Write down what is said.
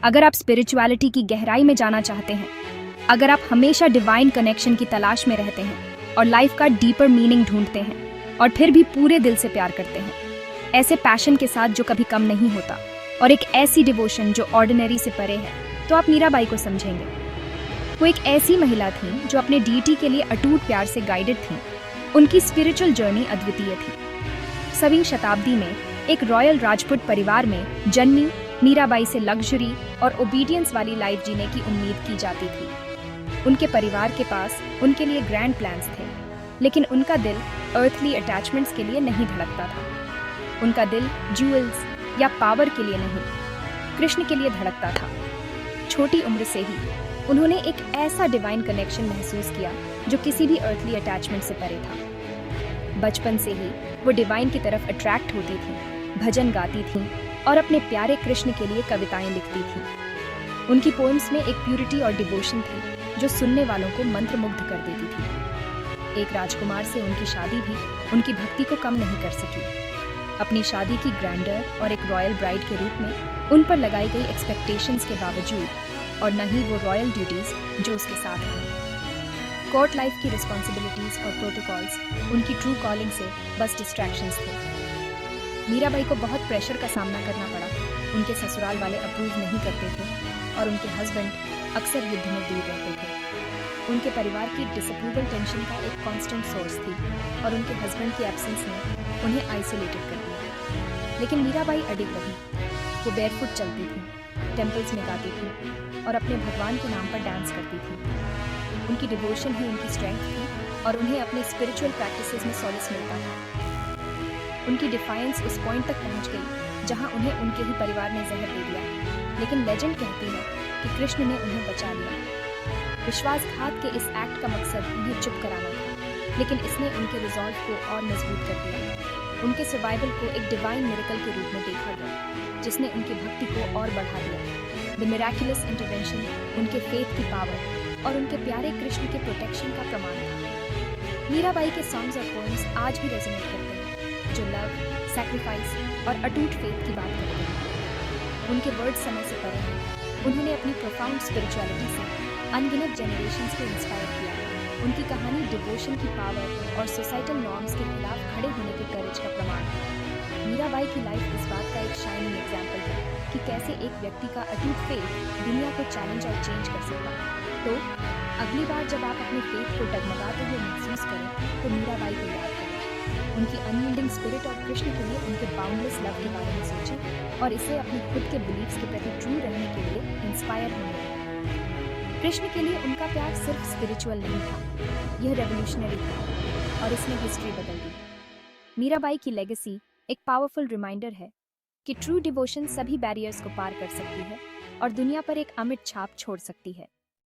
अगर आप स्पिरिचुअलिटी की गहराई में जाना चाहते हैं, अगर आप हमेशा डिवाइन कनेक्शन की तलाश में रहते हैं और लाइफ का डीपर मीनिंग ढूंढते हैं और फिर भी पूरे दिल से प्यार करते हैं, ऐसे पैशन के साथ जो कभी कम नहीं होता और एक ऐसी डिवोशन जो ऑर्डिनरी से परे है, तो आप मीराबाई को समझेंगे। वो एक ऐसी महिला थी जो अपने डीटी के लिए अटूट प्यार से गाइडेड थी। उनकी स्पिरिचुअल जर्नी अद्वितीय थी। 16वीं शताब्दी में एक रॉयल राजपूत परिवार में जन्मी मीराबाई से लग्जरी और ओबीडियंस वाली लाइफ जीने की उम्मीद की जाती थी। उनके परिवार के पास उनके लिए ग्रैंड प्लान्स थे, लेकिन उनका दिल अर्थली अटैचमेंट्स के लिए नहीं धड़कता था। उनका दिल ज्यूल्स या पावर के लिए नहीं, कृष्ण के लिए धड़कता था। छोटी उम्र से ही उन्होंने एक ऐसा डिवाइन कनेक्शन महसूस किया जो किसी भी अर्थली अटैचमेंट से परे था। बचपन से ही वो डिवाइन की तरफ अट्रैक्ट होती थी, भजन गाती थी और अपने प्यारे कृष्ण के लिए कविताएं लिखती थी। उनकी पोएम्स में एक प्यूरिटी और डिवोशन थी जो सुनने वालों को मंत्रमुग्ध कर देती थी। एक राजकुमार से उनकी शादी भी उनकी भक्ति को कम नहीं कर सकी। अपनी शादी की ग्रैंडर और एक रॉयल ब्राइड के रूप में उन पर लगाई गई एक्सपेक्टेशंस के बावजूद, और न ही वो रॉयल ड्यूटीज जो उसके साथ हैं। कोर्ट लाइफ की रिस्पॉन्सिबिलिटीज और प्रोटोकॉल्स उनकी ट्रू कॉलिंग से बस डिस्ट्रैक्शंस थे। मीराबाई को बहुत प्रेशर का सामना करना पड़ा। उनके ससुराल वाले अप्रूव नहीं करते थे और उनके हस्बैंड अक्सर युद्ध में दूर रहते थे। उनके परिवार की डिसअप्रूवल टेंशन का एक कांस्टेंट सोर्स थी और उनके हस्बैंड की एब्सेंस ने उन्हें आइसोलेटेड कर दिया। लेकिन मीराबाई अडिग रही। वो बेयरफुट चलती थी, टेम्पल्स में गाती थी और अपने भगवान के नाम पर डांस करती थी। उनकी डिवोशन ही उनकी स्ट्रेंथ थी और उन्हें अपने स्पिरिचुअल प्रैक्टिसेस में सॉलिस मिलता था। उनकी डिफाइंस उस पॉइंट तक पहुंच गई जहां उन्हें उनके ही परिवार ने जहर दे दिया, लेकिन लेजेंड कहती है कि कृष्ण ने उन्हें बचा लिया। विश्वासघात के इस एक्ट का मकसद उन्हें चुप कराना था, लेकिन इसने उनके रिजॉल्व को और मजबूत कर दिया। उनके सर्वाइवल को एक डिवाइन मिरेकल के रूप में देखा गया, जिसने उनकी भक्ति को और बढ़ा दिया। द मिराकुलस इंटरवेंशन उनके फेथ की पावर और उनके प्यारे कृष्ण के प्रोटेक्शन का प्रमाण था। मीराबाई के सॉन्ग्स और पोएम्स आज भी रेजोनेट करते हैं, जो लव, सैक्रिफाइस और अटूट फेथ की बात करते हैं। उनके वर्ड समय से परे हैं। उन्होंने अपनी प्रोफाउंड स्पिरिचुअलिटी से अनगिनत जनरेशंस को इंस्पायर किया। उनकी कहानी डिवोशन की पावर और सोसाइटल नॉर्म्स के खिलाफ खड़े होने के करेज का प्रमाण है। मीराबाई की लाइफ इस बात का एक शाइनिंग एग्जाम्पल है कि कैसे एक व्यक्ति का अटूट फेथ दुनिया को चैलेंज और चेंज कर सकता है। तो अगली बार जब आप अपने फेथ को डगमगाते हुए महसूस करें, तो मीराबाई को याद करें। उनकी अनयील्डिंग स्पिरिट और कृष्ण के लिए उनके बाउंडलेस लव के बारे में सोचें और इसे अपने खुद के बिलीव्स के प्रति ट्रू रहने के लिए इंस्पायर होने दें। कृष्ण के लिए उनका प्यार सिर्फ स्पिरिचुअल नहीं था, यह रेवोल्यूशनरी था और इसने हिस्ट्री बदल दी। मीराबाई की लेगेसी एक पावरफुल रिमाइंडर है कि ट्रू डिवोशन सभी बैरियर्स को पार कर सकती है और दुनिया पर एक अमिट छाप छोड़ सकती है।